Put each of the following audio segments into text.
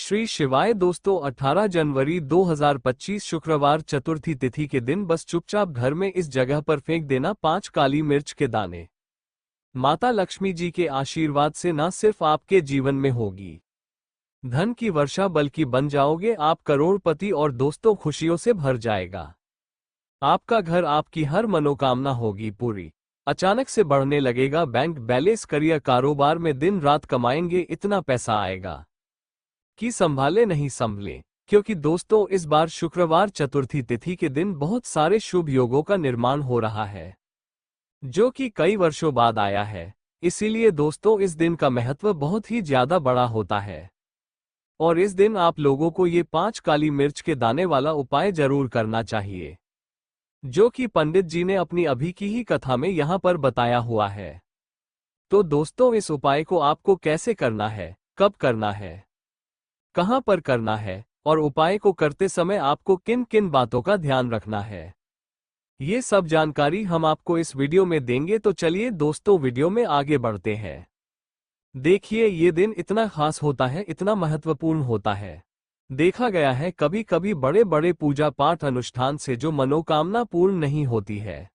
श्री शिवाय दोस्तों 18 जनवरी 2025 शुक्रवार चतुर्थी तिथि के दिन बस चुपचाप घर में इस जगह पर फेंक देना 5 काली मिर्च के दाने। माता लक्ष्मी जी के आशीर्वाद से न सिर्फ आपके जीवन में होगी धन की वर्षा बल्कि बन जाओगे आप करोड़पति और दोस्तों खुशियों से भर जाएगा। आपका घर आपकी हर मनोकामना होगी पूरी। अचानक से बढ़ने लगेगा बैंक बैलेंस करियर कारोबार में दिन रात कमाएंगे इतना पैसा आएगा कि संभाले नहीं संभले। क्योंकि दोस्तों इस बार शुक्रवार चतुर्थी तिथि के दिन बहुत सारे शुभ योगों का निर्माण हो रहा है जो कि कई वर्षों बाद आया है। इसीलिए दोस्तों इस दिन का महत्व बहुत ही ज्यादा बड़ा होता है और इस दिन आप लोगों को ये 5 काली मिर्च के दाने वाला उपाय जरूर करना चाहिए जो कि पंडित जी ने अपनी अभी की ही कथा में यहाँ पर बताया हुआ है। तो दोस्तों इस उपाय को आपको कैसे करना है, कब करना है, कहां पर करना है और उपाय को करते समय आपको किन किन बातों का ध्यान रखना है, ये सब जानकारी हम आपको इस वीडियो में देंगे। तो चलिए दोस्तों वीडियो में आगे बढ़ते हैं। देखिए ये दिन इतना खास होता है, इतना महत्वपूर्ण होता है। देखा गया है कभी कभी बड़े बड़े पूजा पाठ अनुष्ठान से जो मनोकामना पूर्ण नहीं होती है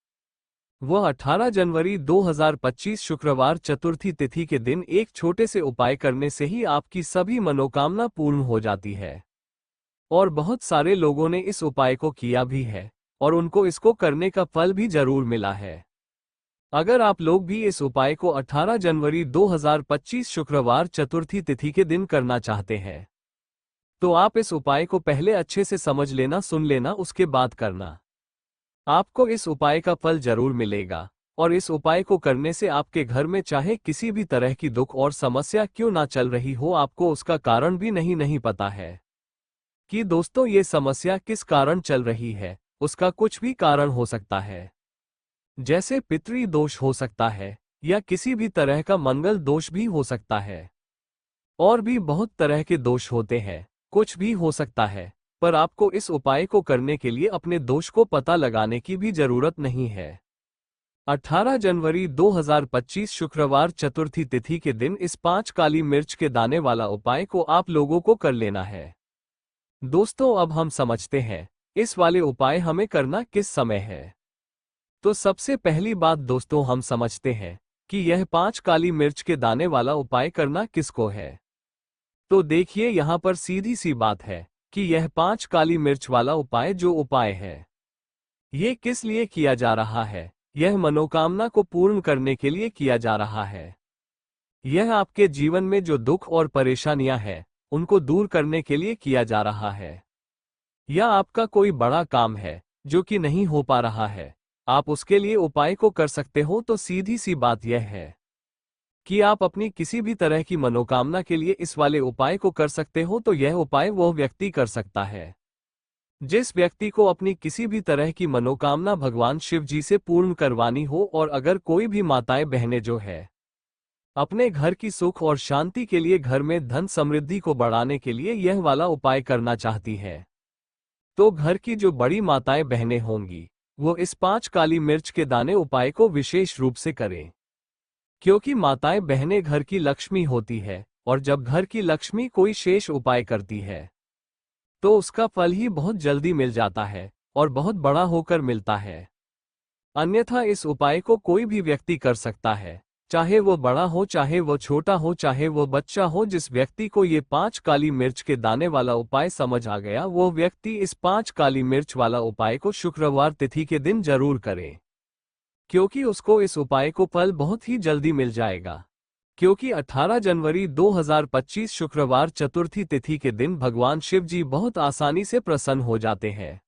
वह 18 जनवरी 2025 शुक्रवार चतुर्थी तिथि के दिन एक छोटे से उपाय करने से ही आपकी सभी मनोकामना पूर्ण हो जाती है। और बहुत सारे लोगों ने इस उपाय को किया भी है और उनको इसको करने का फल भी जरूर मिला है। अगर आप लोग भी इस उपाय को 18 जनवरी 2025 शुक्रवार चतुर्थी तिथि के दिन करना चाहते हैं तो आप इस उपाय को पहले अच्छे से समझ लेना, सुन लेना, उसके बाद करना। आपको इस उपाय का फल जरूर मिलेगा और इस उपाय को करने से आपके घर में चाहे किसी भी तरह की दुख और समस्या क्यों ना चल रही हो, आपको उसका कारण भी नहीं पता है कि दोस्तों ये समस्या किस कारण चल रही है। उसका कुछ भी कारण हो सकता है, जैसे पितृ दोष हो सकता है या किसी भी तरह का मंगल दोष भी हो सकता है और भी बहुत तरह के दोष होते हैं, कुछ भी हो सकता है। पर आपको इस उपाय को करने के लिए अपने दोष को पता लगाने की भी जरूरत नहीं है। 18 जनवरी 2025 शुक्रवार चतुर्थी तिथि के दिन इस 5 काली मिर्च के दाने वाला उपाय को आप लोगों को कर लेना है। दोस्तों अब हम समझते हैं इस वाले उपाय हमें करना किस समय है। तो सबसे पहली बात दोस्तों हम समझते हैं कि यह 5 काली मिर्च के दाने वाला उपाय करना किसको है। तो देखिए यहाँ पर सीधी सी बात है कि यह 5 काली मिर्च वाला उपाय जो उपाय है ये किस लिए किया जा रहा है। यह मनोकामना को पूर्ण करने के लिए किया जा रहा है। यह आपके जीवन में जो दुख और परेशानियां हैं उनको दूर करने के लिए किया जा रहा है। या आपका कोई बड़ा काम है जो कि नहीं हो पा रहा है, आप उसके लिए उपाय को कर सकते हो। तो सीधी सी बात यह है कि आप अपनी किसी भी तरह की मनोकामना के लिए इस वाले उपाय को कर सकते हो। तो यह उपाय वह व्यक्ति कर सकता है जिस व्यक्ति को अपनी किसी भी तरह की मनोकामना भगवान शिव जी से पूर्ण करवानी हो। और अगर कोई भी माताएं बहनें जो है अपने घर की सुख और शांति के लिए, घर में धन समृद्धि को बढ़ाने के लिए यह वाला उपाय करना चाहती है तो घर की जो बड़ी माताएं बहनें होंगी वो इस 5 काली मिर्च के दाने उपाय को विशेष रूप से करें। क्योंकि माताएं बहनें घर की लक्ष्मी होती है और जब घर की लक्ष्मी कोई शेष उपाय करती है तो उसका फल ही बहुत जल्दी मिल जाता है और बहुत बड़ा होकर मिलता है। अन्यथा इस उपाय को कोई भी व्यक्ति कर सकता है, चाहे वो बड़ा हो, चाहे वो छोटा हो, चाहे वो बच्चा हो। जिस व्यक्ति को ये 5 काली मिर्च के दाने वाला उपाय समझ आ गया वो व्यक्ति इस 5 काली मिर्च वाला उपाय को शुक्रवार तिथि के दिन जरूर करे, क्योंकि उसको इस उपाय को फल बहुत ही जल्दी मिल जाएगा। क्योंकि 18 जनवरी 2025 शुक्रवार चतुर्थी तिथि के दिन भगवान शिव जी बहुत आसानी से प्रसन्न हो जाते हैं।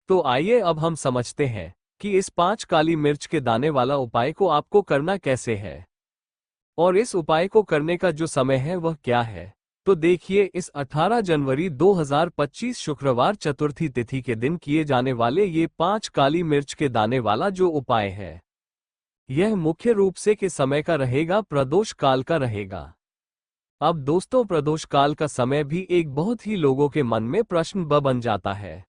तो आइए अब हम समझते हैं कि इस 5 काली मिर्च के दाने वाला उपाय को आपको करना कैसे है और इस उपाय को करने का जो समय है वह क्या है। तो देखिए इस 18 जनवरी 2025 शुक्रवार चतुर्थी तिथि के दिन किए जाने वाले ये 5 काली मिर्च के दाने वाला जो उपाय है यह मुख्य रूप से के समय का रहेगा, प्रदोष काल का रहेगा। अब दोस्तों प्रदोष काल का समय भी एक बहुत ही लोगों के मन में प्रश्न बन जाता है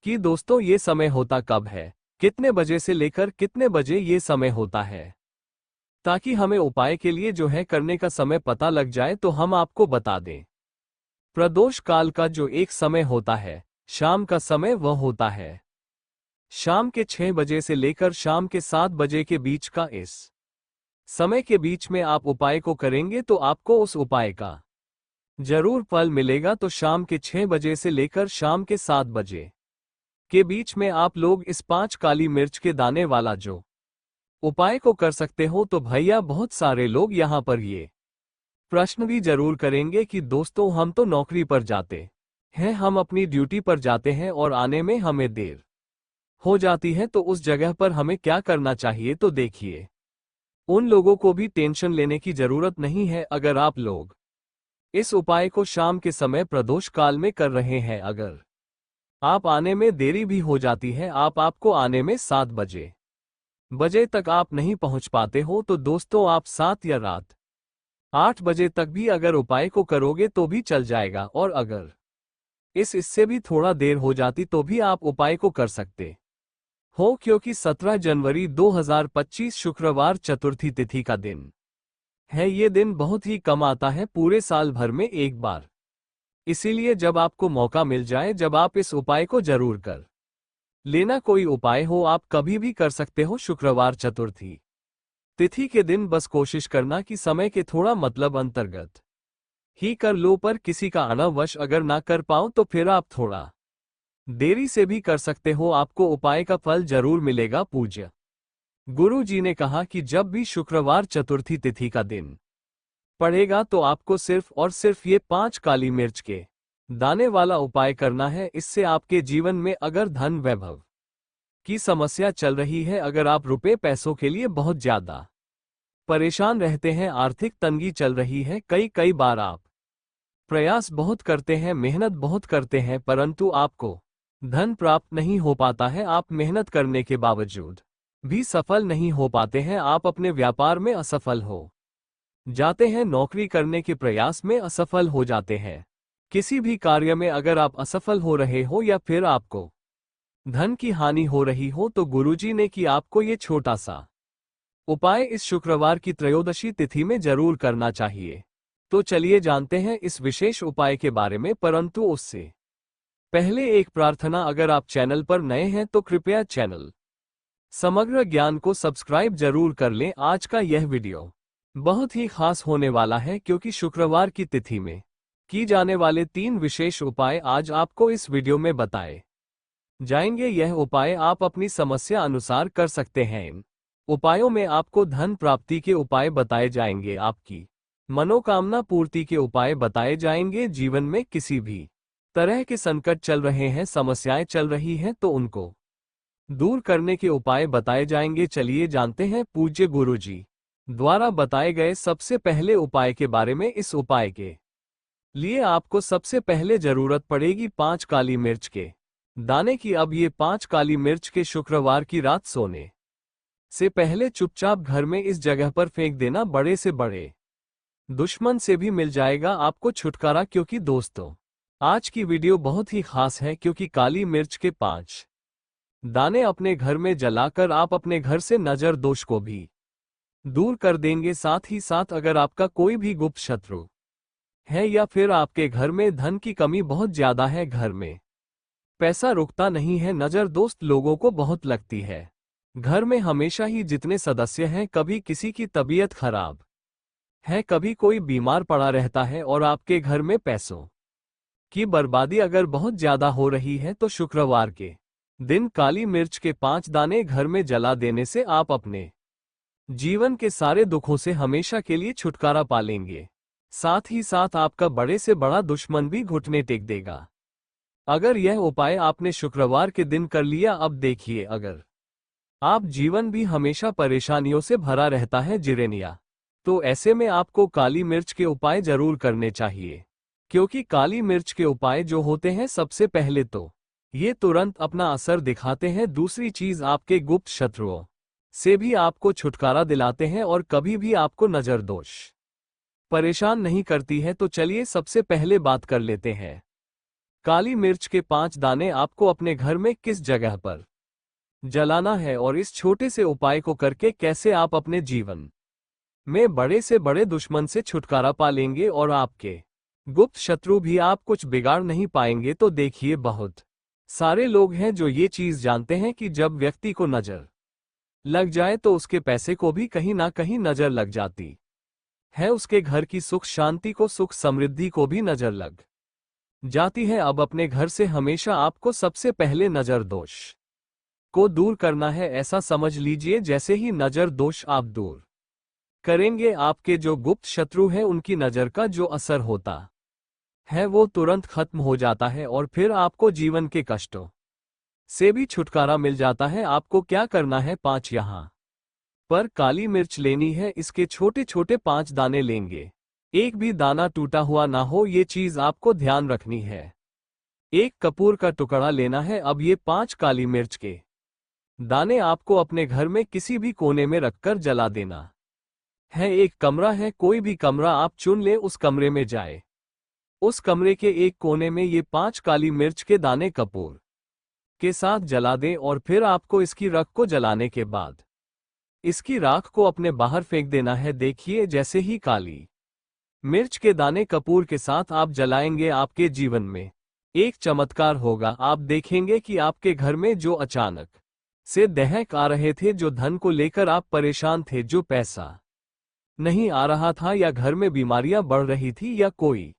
कि दोस्तों ये समय होता कब है, कितने बजे से लेकर कितने बजे ये समय होता है, ताकि हमें उपाय के लिए जो है करने का समय पता लग जाए तो हम आपको बता दें। प्रदोष काल का जो एक समय होता है, शाम का समय वह होता है शाम के 6 बजे से लेकर शाम के 7 बजे के बीच का। इस समय के बीच में आप उपाय को करेंगे तो आपको उस उपाय का जरूर फल मिलेगा। तो शाम के 6 बजे से लेकर शाम के 7 बजे के बीच में आप लोग इस 5 काली मिर्च के दाने वाला जो उपाय को कर सकते हो। तो भैया बहुत सारे लोग यहाँ पर ये प्रश्न भी जरूर करेंगे कि दोस्तों हम तो नौकरी पर जाते हैं, हम अपनी ड्यूटी पर जाते हैं और आने में हमें देर हो जाती है, तो उस जगह पर हमें क्या करना चाहिए। तो देखिए, उन लोगों को भी टेंशन लेने की जरूरत नहीं है। अगर आप लोग इस उपाय को शाम के समय प्रदोष काल में कर रहे हैं, अगर आप आने में देरी भी हो जाती है, आपको आने में 7 बजे तक आप नहीं पहुंच पाते हो, तो दोस्तों आप 7 या रात 8 बजे तक भी अगर उपाय को करोगे तो भी चल जाएगा। और अगर इससे भी थोड़ा देर हो जाती तो भी आप उपाय को कर सकते हो, क्योंकि 17 जनवरी 2025 शुक्रवार चतुर्थी तिथि का दिन है। ये दिन बहुत ही कम आता है, पूरे साल भर में एक बार। इसीलिए जब आपको मौका मिल जाए, जब आप इस उपाय को जरूर कर लेना। कोई उपाय हो आप कभी भी कर सकते हो शुक्रवार चतुर्थी तिथि के दिन। बस कोशिश करना कि समय के थोड़ा मतलब अंतर्गत ही कर लो, पर किसी का अनावश अगर ना कर पाओ तो फिर आप थोड़ा देरी से भी कर सकते हो, आपको उपाय का फल जरूर मिलेगा। पूज्य गुरु जी ने कहा कि जब भी शुक्रवार चतुर्थी तिथि का दिन पड़ेगा तो आपको सिर्फ और सिर्फ ये 5 काली मिर्च के दाने वाला उपाय करना है। इससे आपके जीवन में अगर धन वैभव की समस्या चल रही है, अगर आप रुपए पैसों के लिए बहुत ज्यादा परेशान रहते हैं, आर्थिक तंगी चल रही है, कई बार आप प्रयास बहुत करते हैं, मेहनत बहुत करते हैं, परंतु आपको धन प्राप्त नहीं हो पाता है, आप मेहनत करने के बावजूद भी सफल नहीं हो पाते हैं, आप अपने व्यापार में असफल हो जाते हैं, नौकरी करने के प्रयास में असफल हो जाते हैं, किसी भी कार्य में अगर आप असफल हो रहे हो या फिर आपको धन की हानि हो रही हो, तो गुरुजी ने कि आपको ये छोटा सा उपाय इस शुक्रवार की त्रयोदशी तिथि में जरूर करना चाहिए। तो चलिए जानते हैं इस विशेष उपाय के बारे में, परंतु उससे पहले एक प्रार्थना, अगर आप चैनल पर नए हैं तो कृपया चैनल समग्र ज्ञान को सब्सक्राइब जरूर कर लें। आज का यह वीडियो बहुत ही खास होने वाला है, क्योंकि शुक्रवार की तिथि में की जाने वाले 3 विशेष उपाय आज आपको इस वीडियो में बताए जाएंगे। यह उपाय आप अपनी समस्या अनुसार कर सकते हैं। इन उपायों में आपको धन प्राप्ति के उपाय बताए जाएंगे, आपकी मनोकामना पूर्ति के उपाय बताए जाएंगे, जीवन में किसी भी तरह के संकट चल रहे हैं, समस्याएं चल रही हैं, तो उनको दूर करने के उपाय बताए जाएंगे। चलिए जानते हैं पूज्य गुरुजी द्वारा बताए गए सबसे पहले उपाय के बारे में। इस उपाय के लिए आपको सबसे पहले जरूरत पड़ेगी 5 काली मिर्च के दाने की। अब ये 5 काली मिर्च के शुक्रवार की रात सोने से पहले चुपचाप घर में इस जगह पर फेंक देना। बड़े से बड़े दुश्मन से भी मिल जाएगा आपको छुटकारा, क्योंकि दोस्तों आज की वीडियो बहुत ही खास है, क्योंकि काली मिर्च के 5 दाने अपने घर में जलाकर आप अपने घर से नजर दोष को भी दूर कर देंगे। साथ ही साथ अगर आपका कोई भी गुप्त शत्रु है या फिर आपके घर में धन की कमी बहुत ज्यादा है, घर में पैसा रुकता नहीं है, नजर दोस्त लोगों को बहुत लगती है, घर में हमेशा ही जितने सदस्य हैं, कभी किसी की तबीयत खराब है, कभी कोई बीमार पड़ा रहता है, और आपके घर में पैसों की बर्बादी अगर बहुत ज्यादा हो रही है, तो शुक्रवार के दिन काली मिर्च के 5 दाने घर में जला देने से आप अपने जीवन के सारे दुखों से हमेशा के लिए छुटकारा पा लेंगे। साथ ही साथ आपका बड़े से बड़ा दुश्मन भी घुटने टेक देगा। अगर यह उपाय आपने शुक्रवार के दिन कर लिया, अब देखिए, अगर आप जीवन भी हमेशा परेशानियों से भरा रहता है जिरेनिया, तो ऐसे में आपको काली मिर्च के उपाय जरूर करने चाहिए, क्योंकि काली मिर्च के उपाय जो होते हैं, सबसे पहले तो ये तुरंत अपना असर दिखाते हैं, दूसरी चीज आपके गुप्त शत्रुओं से भी आपको छुटकारा दिलाते हैं, और कभी भी आपको नजर दोष परेशान नहीं करती है। तो चलिए सबसे पहले बात कर लेते हैं, काली मिर्च के 5 दाने आपको अपने घर में किस जगह पर जलाना है, और इस छोटे से उपाय को करके कैसे आप अपने जीवन में बड़े से बड़े दुश्मन से छुटकारा पा लेंगे और आपके गुप्त शत्रु भी आप कुछ बिगाड़ नहीं पाएंगे। तो देखिए, बहुत सारे लोग हैं जो ये चीज जानते हैं कि जब व्यक्ति को नजर लग जाए तो उसके पैसे को भी कहीं ना कहीं नजर लग जाती है, उसके घर की सुख शांति को, सुख समृद्धि को भी नजर लग जाती है। अब अपने घर से हमेशा आपको सबसे पहले नजर दोष को दूर करना है। ऐसा समझ लीजिए जैसे ही नजर दोष आप दूर करेंगे, आपके जो गुप्त शत्रु हैं उनकी नजर का जो असर होता है वो तुरंत खत्म हो जाता है और फिर आपको जीवन के कष्टों से भी छुटकारा मिल जाता है। आपको क्या करना है, 5 यहाँ पर काली मिर्च लेनी है। इसके छोटे छोटे 5 दाने लेंगे, एक भी दाना टूटा हुआ ना हो, ये चीज आपको ध्यान रखनी है। एक कपूर का टुकड़ा लेना है। अब ये 5 काली मिर्च के दाने आपको अपने घर में किसी भी कोने में रखकर जला देना है। एक कमरा है, कोई भी कमरा आप चुन ले, उस कमरे में जाए, उस कमरे के एक कोने में ये 5 काली मिर्च के दाने कपूर के साथ जला दें और फिर आपको इसकी राख को जलाने के बाद इसकी राख को अपने बाहर फेंक देना है। देखिए, जैसे ही काली मिर्च के दाने कपूर के साथ आप जलाएंगे, आपके जीवन में एक चमत्कार होगा। आप देखेंगे कि आपके घर में जो अचानक से दहक आ रहे थे, जो धन को लेकर आप परेशान थे, जो पैसा नहीं आ रहा था, या घर में बीमारियां बढ़ रही थी, या कोई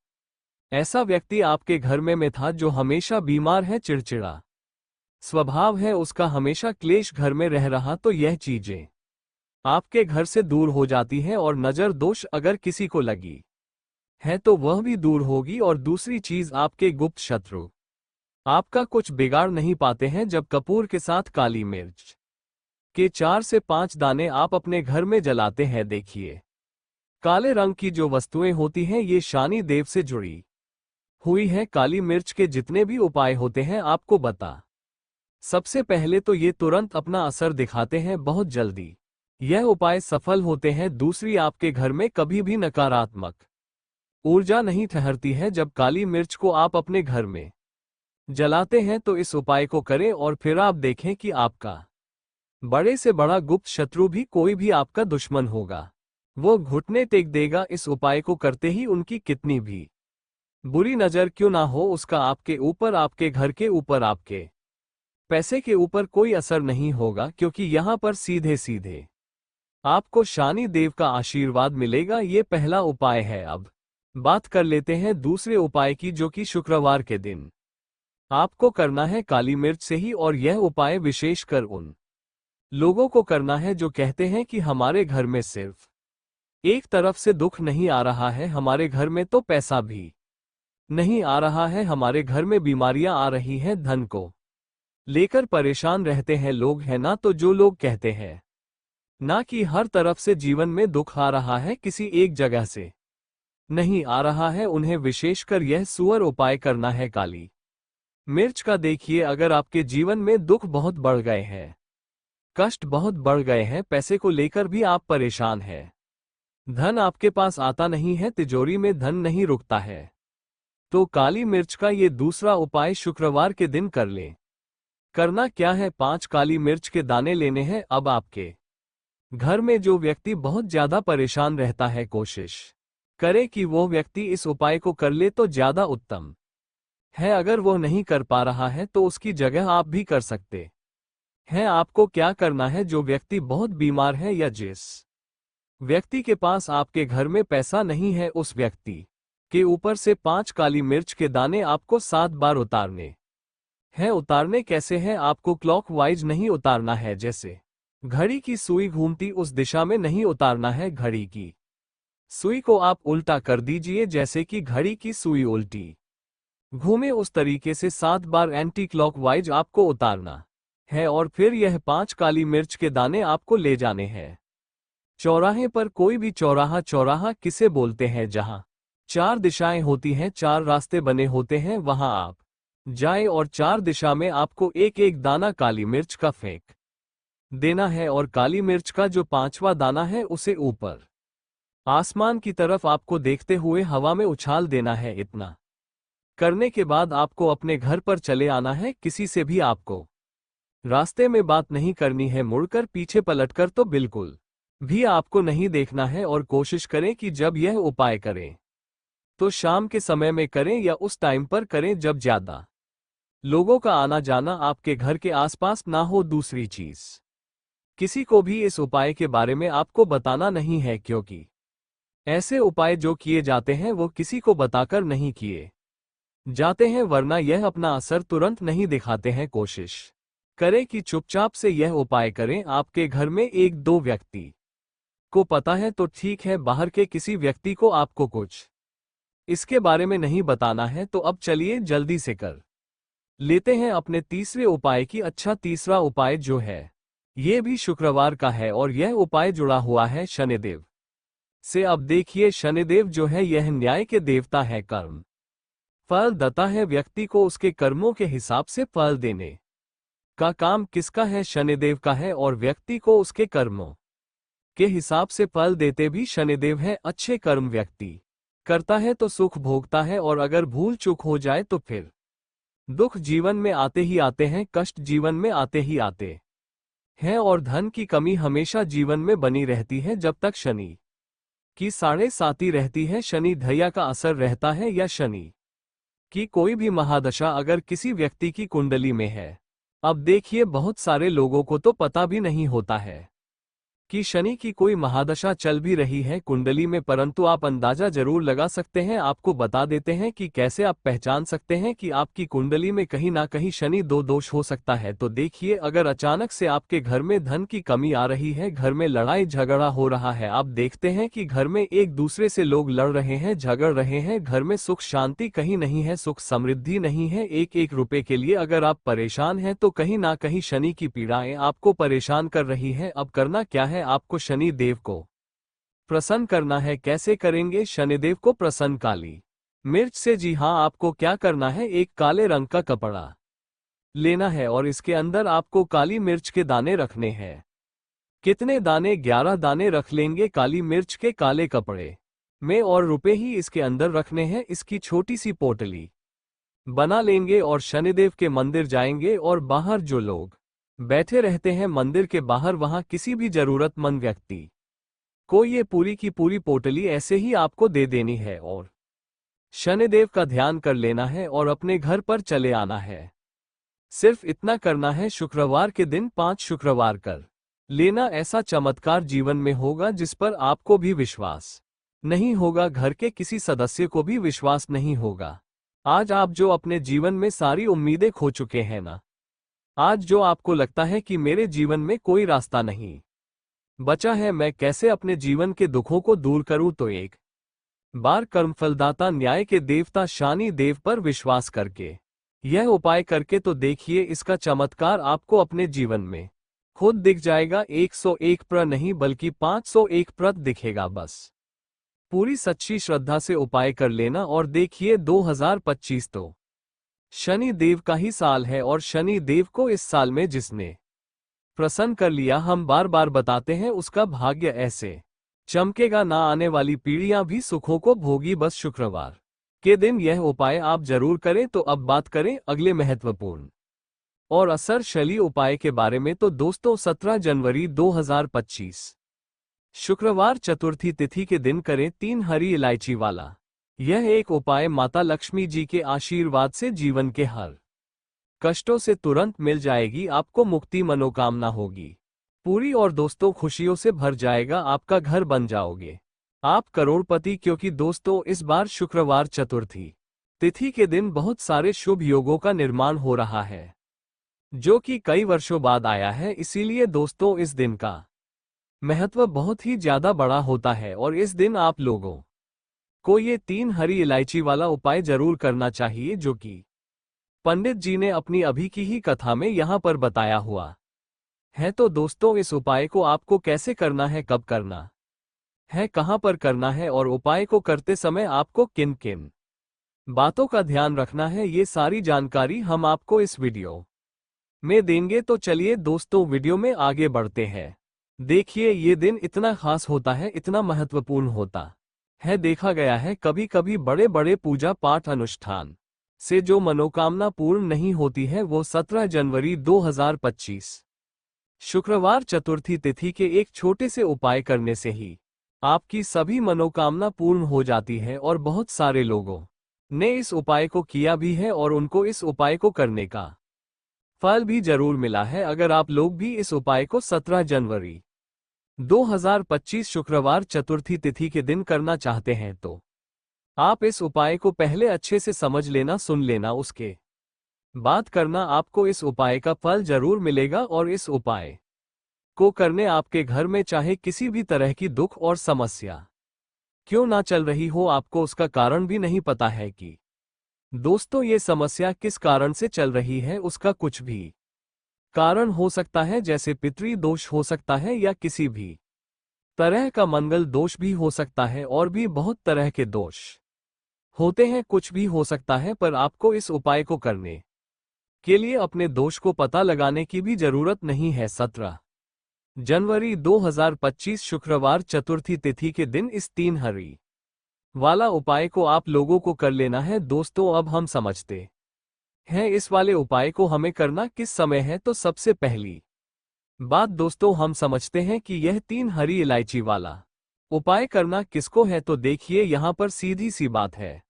ऐसा व्यक्ति आपके घर में था जो हमेशा बीमार है, चिड़चिड़ा स्वभाव है उसका, हमेशा क्लेश घर में रह रहा, तो यह चीजें आपके घर से दूर हो जाती हैं। और नजर दोष अगर किसी को लगी है तो वह भी दूर होगी। और दूसरी चीज, आपके गुप्त शत्रु आपका कुछ बिगाड़ नहीं पाते हैं जब कपूर के साथ काली मिर्च के 4 से 5 दाने आप अपने घर में जलाते हैं। देखिए, काले रंग की जो वस्तुएं होती हैं ये शनि देव से जुड़ी हुई है। काली मिर्च के जितने भी उपाय होते हैं आपको बता, सबसे पहले तो ये तुरंत अपना असर दिखाते हैं, बहुत जल्दी यह उपाय सफल होते हैं। दूसरी, आपके घर में कभी भी नकारात्मक ऊर्जा नहीं ठहरती है। जब काली मिर्च को आप अपने घर में जलाते हैं तो इस उपाय को करें और फिर आप देखें कि आपका बड़े से बड़ा गुप्त शत्रु भी, कोई भी आपका दुश्मन होगा, वो घुटने टेक देगा। इस उपाय को करते ही उनकी कितनी भी बुरी नजर क्यों ना हो, उसका आपके ऊपर, आपके घर के ऊपर, आपके पैसे के ऊपर कोई असर नहीं होगा, क्योंकि यहां पर सीधे सीधे आपको शनि देव का आशीर्वाद मिलेगा। ये पहला उपाय है। अब बात कर लेते हैं दूसरे उपाय की, जो कि शुक्रवार के दिन आपको करना है काली मिर्च से ही। और यह उपाय विशेषकर उन लोगों को करना है जो कहते हैं कि हमारे घर में सिर्फ एक तरफ से दुख नहीं आ रहा है, हमारे घर में तो पैसा भी नहीं आ रहा है, हमारे घर में बीमारियां आ रही हैं, धन को लेकर परेशान रहते हैं लोग, है ना। तो जो लोग कहते हैं ना कि हर तरफ से जीवन में दुख आ रहा है, किसी एक जगह से नहीं आ रहा है, उन्हें विशेषकर यह सुअर उपाय करना है काली मिर्च का। देखिए, अगर आपके जीवन में दुख बहुत बढ़ गए हैं, कष्ट बहुत बढ़ गए हैं, पैसे को लेकर भी आप परेशान हैं, धन आपके पास आता नहीं है, तिजोरी में धन नहीं रुकता है, तो काली मिर्च का ये दूसरा उपाय शुक्रवार के दिन कर लें। करना क्या है, 5 काली मिर्च के दाने लेने हैं। अब आपके घर में जो व्यक्ति बहुत ज्यादा परेशान रहता है, कोशिश करें कि वो व्यक्ति इस उपाय को कर ले तो ज्यादा उत्तम है। अगर वो नहीं कर पा रहा है तो उसकी जगह आप भी कर सकते हैं। आपको क्या करना है, जो व्यक्ति बहुत बीमार है या जिस व्यक्ति के पास आपके घर में पैसा नहीं है, उस व्यक्ति के ऊपर से 5 काली मिर्च के दाने आपको 7 बार उतारने हैं। उतारने कैसे हैं, आपको क्लॉकवाइज नहीं उतारना है, जैसे घड़ी की सुई घूमती उस दिशा में नहीं उतारना है। घड़ी की सुई को आप उल्टा कर दीजिए, जैसे कि घड़ी की सुई उल्टी घूमे, उस तरीके से 7 बार एंटी क्लॉकवाइज आपको उतारना है। और फिर यह 5 काली मिर्च के दाने आपको ले जाने हैं चौराहे पर। कोई भी चौराहा, चौराहा किसे बोलते हैं, जहां 4 दिशाएं होती हैं, 4 रास्ते बने होते हैं, वहां आप जाए और 4 दिशा में आपको एक एक दाना काली मिर्च का फेंक देना है। और काली मिर्च का जो 5वां दाना है उसे ऊपर आसमान की तरफ आपको देखते हुए हवा में उछाल देना है। इतना करने के बाद आपको अपने घर पर चले आना है। किसी से भी आपको रास्ते में बात नहीं करनी है, मुड़कर पीछे पलटकर तो बिल्कुल भी आपको नहीं देखना है। और कोशिश करें कि जब यह उपाय करें तो शाम के समय में करें या उस टाइम पर करें जब ज्यादा लोगों का आना जाना आपके घर के आसपास ना हो। दूसरी चीज, किसी को भी इस उपाय के बारे में आपको बताना नहीं है, क्योंकि ऐसे उपाय जो किए जाते हैं वो किसी को बताकर नहीं किए जाते हैं, वरना यह अपना असर तुरंत नहीं दिखाते हैं। कोशिश करें कि चुपचाप से यह उपाय करें। आपके घर में एक दो व्यक्ति को पता है तो ठीक है, बाहर के किसी व्यक्ति को आपको कुछ इसके बारे में नहीं बताना है। तो अब चलिए जल्दी से कर लेते हैं अपने तीसरे उपाय की। अच्छा, तीसरा उपाय जो है ये भी शुक्रवार का है और यह उपाय जुड़ा हुआ है शनिदेव से। अब देखिए, शनिदेव जो है यह न्याय के देवता है, कर्म फल दाता है। व्यक्ति को उसके कर्मों के हिसाब से फल देने का काम किसका है? शनिदेव का है। और व्यक्ति को उसके कर्मों के हिसाब से फल देते भी शनिदेव है। अच्छे कर्म व्यक्ति करता है तो सुख भोगता है, और अगर भूल चूक हो जाए तो फिर दुख जीवन में आते ही आते हैं, कष्ट जीवन में आते ही आते हैं, और धन की कमी हमेशा जीवन में बनी रहती है जब तक शनि की साढ़े साती रहती है, शनि ढैया का असर रहता है, या शनि की कोई भी महादशा अगर किसी व्यक्ति की कुंडली में है। अब देखिए, बहुत सारे लोगों को तो पता भी नहीं होता है कि शनि की कोई महादशा चल भी रही है कुंडली में, परंतु आप अंदाजा जरूर लगा सकते हैं। आपको बता देते हैं कि कैसे आप पहचान सकते हैं कि आपकी कुंडली में कहीं ना कहीं शनि दो दोष हो सकता है। तो देखिए, अगर अचानक से आपके घर में धन की कमी आ रही है, घर में लड़ाई झगड़ा हो रहा है, आप देखते हैं कि घर में एक दूसरे से लोग लड़ रहे हैं, झगड़ रहे हैं, घर में सुख शांति कहीं नहीं है, सुख समृद्धि नहीं है, एक एक रुपए के लिए अगर आप परेशान हैं तो कहीं ना कहीं शनि की पीड़ाएं आपको परेशान कर रही हैं। अब करना क्या है? आपको शनि देव को प्रसन्न करना है। कैसे करेंगे शनिदेव को प्रसन्न? काली मिर्च से। जी हां, आपको क्या करना है, एक काले रंग का कपड़ा लेना है और इसके अंदर आपको काली मिर्च के दाने रखने हैं। कितने दाने? 11 दाने रख लेंगे काली मिर्च के काले कपड़े में, और रुपए ही इसके अंदर रखने हैं। इसकी छोटी सी पोटली बना लेंगे और शनिदेव के मंदिर जाएंगे, और बाहर जो लोग बैठे रहते हैं मंदिर के बाहर, वहां किसी भी जरूरतमंद व्यक्ति को ये पूरी की पूरी पोटली ऐसे ही आपको दे देनी है, और शनिदेव का ध्यान कर लेना है और अपने घर पर चले आना है। सिर्फ इतना करना है। शुक्रवार के दिन 5 शुक्रवार कर लेना। ऐसा चमत्कार जीवन में होगा जिस पर आपको भी विश्वास नहीं होगा, घर के किसी सदस्य को भी विश्वास नहीं होगा। आज आप जो अपने जीवन में सारी उम्मीदें खो चुके हैं ना, आज जो आपको लगता है कि मेरे जीवन में कोई रास्ता नहीं बचा है, मैं कैसे अपने जीवन के दुखों को दूर करूं, तो एक बार कर्मफलदाता न्याय के देवता शनि देव पर विश्वास करके यह उपाय करके तो देखिए, इसका चमत्कार आपको अपने जीवन में खुद दिख जाएगा। 101% नहीं बल्कि 501% दिखेगा। बस पूरी सच्ची श्रद्धा से उपाय कर लेना। और देखिए, 2025 तो शनि देव का ही साल है, और शनि देव को इस साल में जिसने प्रसन्न कर लिया, हम बार बार बताते हैं, उसका भाग्य ऐसे चमकेगा, ना आने वाली पीढ़ियां भी सुखों को भोगी। बस शुक्रवार के दिन यह उपाय आप जरूर करें। तो अब बात करें अगले महत्वपूर्ण और असरशली उपाय के बारे में। तो दोस्तों, 17 जनवरी 2025 शुक्रवार चतुर्थी तिथि के दिन करें 3 हरी इलायची वाला यह एक उपाय। माता लक्ष्मी जी के आशीर्वाद से जीवन के हर कष्टों से तुरंत मिल जाएगी आपको मुक्ति, मनोकामना होगी पूरी, और दोस्तों खुशियों से भर जाएगा आपका घर, बन जाओगे आप करोड़पति। क्योंकि दोस्तों, इस बार शुक्रवार चतुर्थी तिथि के दिन बहुत सारे शुभ योगों का निर्माण हो रहा है, जो कि कई वर्षों बाद आया है। इसीलिए दोस्तों, इस दिन का महत्व बहुत ही ज्यादा बड़ा होता है, और इस दिन आप लोगों को ये 3 हरी इलायची वाला उपाय जरूर करना चाहिए, जो कि पंडित जी ने अपनी अभी की ही कथा में यहाँ पर बताया हुआ है। तो दोस्तों, इस उपाय को आपको कैसे करना है, कब करना है, कहाँ पर करना है, और उपाय को करते समय आपको किन किन बातों का ध्यान रखना है, ये सारी जानकारी हम आपको इस वीडियो में देंगे। तो चलिए दोस्तों, वीडियो में आगे बढ़ते हैं। देखिए, ये दिन इतना खास होता है, इतना महत्वपूर्ण होता है, देखा गया है कभी कभी बड़े बड़े पूजा पाठ अनुष्ठान से जो मनोकामना पूर्ण नहीं होती है, वो 17 जनवरी 2025 शुक्रवार चतुर्थी तिथि के एक छोटे से उपाय करने से ही आपकी सभी मनोकामना पूर्ण हो जाती है और बहुत सारे लोगों ने इस उपाय को किया भी है और उनको इस उपाय को करने का फल भी जरूर मिला है। अगर आप लोग भी इस उपाय को 17 जनवरी 2025 शुक्रवार चतुर्थी तिथि के दिन करना चाहते हैं तो आप इस उपाय को पहले अच्छे से समझ लेना, सुन लेना, उसके बाद करना। आपको इस उपाय का फल जरूर मिलेगा और इस उपाय को करने आपके घर में चाहे किसी भी तरह की दुख और समस्या क्यों ना चल रही हो, आपको उसका कारण भी नहीं पता है कि दोस्तों ये समस्या किस कारण से चल रही है। उसका कुछ भी कारण हो सकता है, जैसे पितृ दोष हो सकता है या किसी भी तरह का मंगल दोष भी हो सकता है और भी बहुत तरह के दोष होते हैं, कुछ भी हो सकता है। पर आपको इस उपाय को करने के लिए अपने दोष को पता लगाने की भी जरूरत नहीं है। 17 जनवरी 2025 शुक्रवार चतुर्थी तिथि के दिन इस 3 हरि वाला उपाय को आप लोगों को कर लेना है। दोस्तों अब हम समझते हैं इस वाले उपाय को हमें करना किस समय है। तो सबसे पहली बात दोस्तों हम समझते हैं कि यह 3 हरी इलायची वाला उपाय करना किसको है। तो देखिए यहाँ पर सीधी सी बात है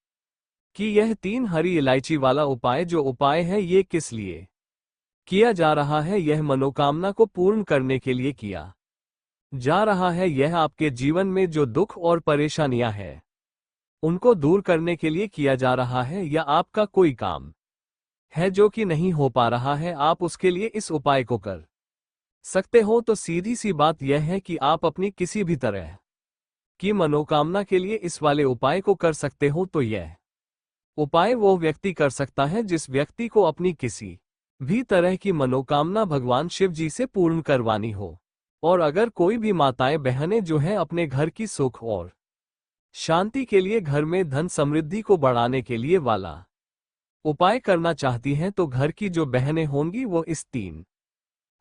कि यह 3 हरी इलायची वाला उपाय जो उपाय है ये किस लिए किया जा रहा है। यह मनोकामना को पूर्ण करने के लिए किया जा रहा है। यह आपके जीवन में जो दुख और परेशानियां हैं उनको दूर करने के लिए किया जा रहा है, या आपका कोई काम है जो कि नहीं हो पा रहा है, आप उसके लिए इस उपाय को कर सकते हो। तो सीधी सी बात यह है कि आप अपनी किसी भी तरह की मनोकामना के लिए इस वाले उपाय को कर सकते हो। तो यह उपाय वो व्यक्ति कर सकता है जिस व्यक्ति को अपनी किसी भी तरह की मनोकामना भगवान शिव जी से पूर्ण करवानी हो। और अगर कोई भी माताएं बहनें जो हैं अपने घर की सुख और शांति के लिए, घर में धन समृद्धि को बढ़ाने के लिए वाला उपाय करना चाहती हैं, तो घर की जो बहनें होंगी वो इस 3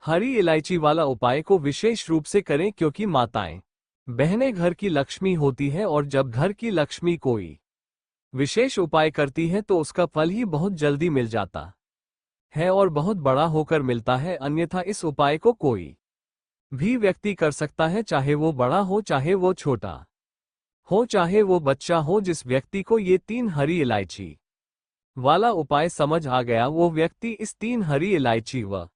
हरी इलायची वाला उपाय को विशेष रूप से करें, क्योंकि माताएं बहनें घर की लक्ष्मी होती हैं और जब घर की लक्ष्मी कोई विशेष उपाय करती है तो उसका फल ही बहुत जल्दी मिल जाता है और बहुत बड़ा होकर मिलता है। अन्यथा इस उपाय को कोई भी व्यक्ति कर सकता है, चाहे वो बड़ा हो, चाहे वो छोटा हो, चाहे वो बच्चा हो। जिस व्यक्ति को ये 3 हरी इलायची वाला उपाय समझ आ गया वो व्यक्ति इस 3 हरी इलायची व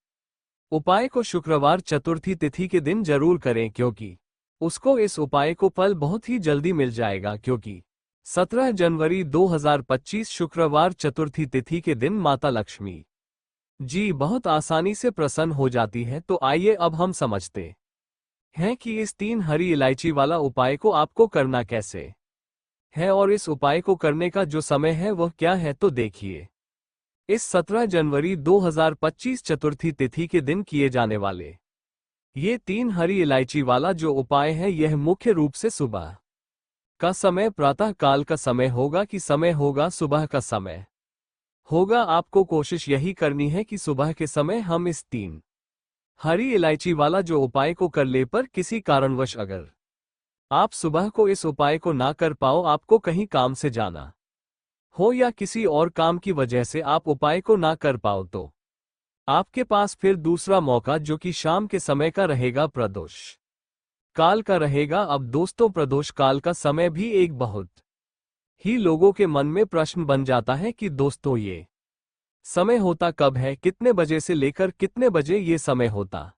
उपाय को शुक्रवार चतुर्थी तिथि के दिन जरूर करें, क्योंकि उसको इस उपाय को फल बहुत ही जल्दी मिल जाएगा। क्योंकि 17 जनवरी 2025 शुक्रवार चतुर्थी तिथि के दिन माता लक्ष्मी जी बहुत आसानी से प्रसन्न हो जाती है। तो आइए अब हम समझते हैं कि इस 3 हरी इलायची वाला उपाय को आपको करना कैसे है और इस उपाय को करने का जो समय है वह क्या है। तो देखिए, इस 17 जनवरी 2025 चतुर्थी तिथि के दिन किए जाने वाले ये 3 हरी इलायची वाला जो उपाय है यह मुख्य रूप से सुबह का समय, प्रातः काल का समय होगा कि समय होगा सुबह का समय होगा। आपको कोशिश यही करनी है कि सुबह के समय हम इस 3 हरी इलायची वाला जो उपाय को कर ले। पर किसी कारणवश अगर आप सुबह को इस उपाय को ना कर पाओ, आपको कहीं काम से जाना हो या किसी और काम की वजह से आप उपाय को ना कर पाओ, तो आपके पास फिर दूसरा मौका जो कि शाम के समय का रहेगा, प्रदोष काल का रहेगा। अब दोस्तों प्रदोष काल का समय भी एक बहुत ही लोगों के मन में प्रश्न बन जाता है कि दोस्तों ये समय होता कब है, कितने बजे से लेकर कितने बजे ये समय होता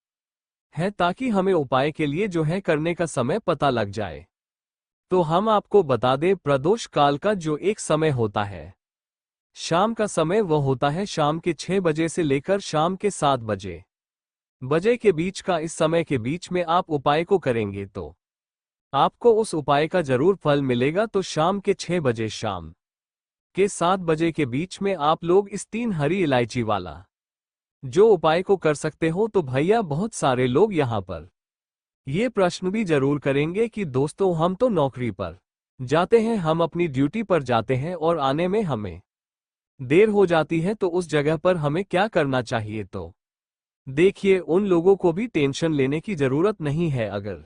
है, ताकि हमें उपाय के लिए जो है करने का समय पता लग जाए। तो हम आपको बता दें, प्रदोष काल का जो एक समय होता है शाम का समय, वह होता है शाम के 6 बजे से लेकर शाम के 7 बजे के बीच का। इस समय के बीच में आप उपाय को करेंगे तो आपको उस उपाय का जरूर फल मिलेगा। तो शाम के 6 बजे शाम के 7 बजे के बीच में आप लोग इस 3 हरी इलायची वाला जो उपाय को कर सकते हो। तो भैया बहुत सारे लोग यहाँ पर ये प्रश्न भी जरूर करेंगे कि दोस्तों हम तो नौकरी पर जाते हैं, हम अपनी ड्यूटी पर जाते हैं और आने में हमें देर हो जाती है, तो उस जगह पर हमें क्या करना चाहिए। तो देखिए, उन लोगों को भी टेंशन लेने की जरूरत नहीं है। अगर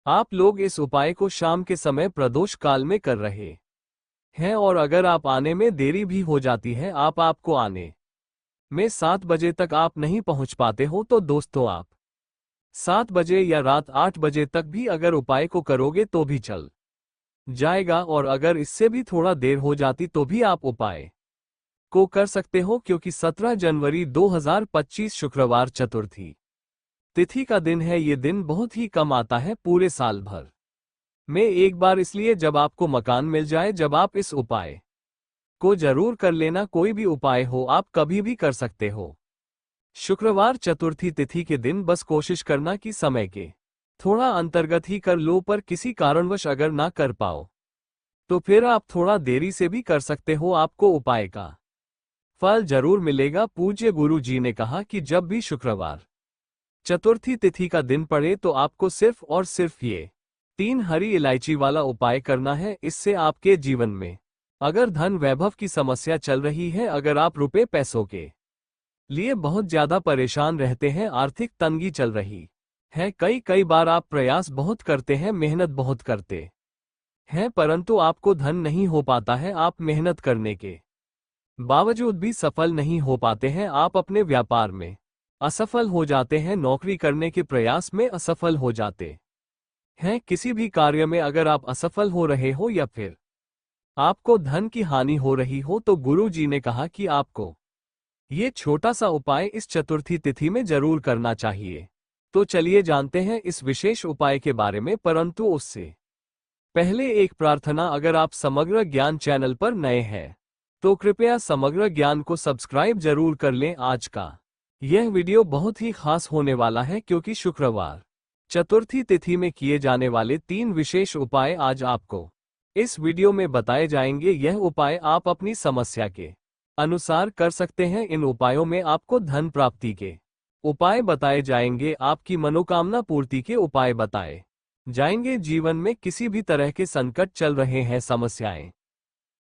आप लोग इस उपाय को शाम के समय प्रदोष काल में कर रहे हैं और अगर आप आने में देरी भी हो जाती है, आपको आने में 7 बजे तक आप नहीं पहुंच पाते हो, तो दोस्तों आप 7 बजे या रात 8 बजे तक भी अगर उपाय को करोगे तो भी चल जाएगा, और अगर इससे भी थोड़ा देर हो जाती तो भी आप उपाय को कर सकते हो, क्योंकि 17 जनवरी 2025 शुक्रवार चतुर्थी तिथि का दिन है। ये दिन बहुत ही कम आता है पूरे साल भर में एक बार, इसलिए जब आपको मकान मिल जाए जब आप इस उपाय को जरूर कर लेना। कोई भी उपाय हो आप कभी भी कर सकते हो। शुक्रवार चतुर्थी तिथि के दिन बस कोशिश करना कि समय के थोड़ा अंतर्गत ही कर लो, पर किसी कारणवश अगर ना कर पाओ तो फिर आप थोड़ा देरी से भी कर सकते हो, आपको उपाय का फल जरूर मिलेगा। पूज्य गुरु जी ने कहा कि जब भी शुक्रवार चतुर्थी तिथि का दिन पड़े तो आपको सिर्फ और सिर्फ ये 3 हरी इलायची वाला उपाय करना है। इससे आपके जीवन में अगर धन वैभव की समस्या चल रही है, अगर आप रुपए पैसों के लिए बहुत ज्यादा परेशान रहते हैं, आर्थिक तंगी चल रही है, कई बार आप प्रयास बहुत करते हैं, मेहनत बहुत करते हैं, परंतु आपको धन नहीं हो पाता है, आप मेहनत करने के बावजूद भी सफल नहीं हो पाते हैं, आप अपने व्यापार में असफल हो जाते हैं, नौकरी करने के प्रयास में असफल हो जाते हैं, किसी भी कार्य में अगर आप असफल हो रहे हो या फिर आपको धन की हानि हो रही हो, तो गुरु जी ने कहा कि आपको ये छोटा सा उपाय इस चतुर्थी तिथि में जरूर करना चाहिए। तो चलिए जानते हैं इस विशेष उपाय के बारे में, परंतु उससे पहले एक प्रार्थना। अगर आप समग्र ज्ञान चैनल पर नए हैं तो कृपया समग्र ज्ञान को सब्सक्राइब जरूर कर लें। आज का यह वीडियो बहुत ही खास होने वाला है, क्योंकि शुक्रवार चतुर्थी तिथि में किए जाने वाले 3 विशेष उपाय आज आपको इस वीडियो में बताए जाएंगे। यह उपाय आप अपनी समस्या के अनुसार कर सकते हैं। इन उपायों में आपको धन प्राप्ति के उपाय बताए जाएंगे, आपकी मनोकामना पूर्ति के उपाय बताए जाएंगे। जीवन में किसी भी तरह के संकट चल रहे हैं, समस्याएं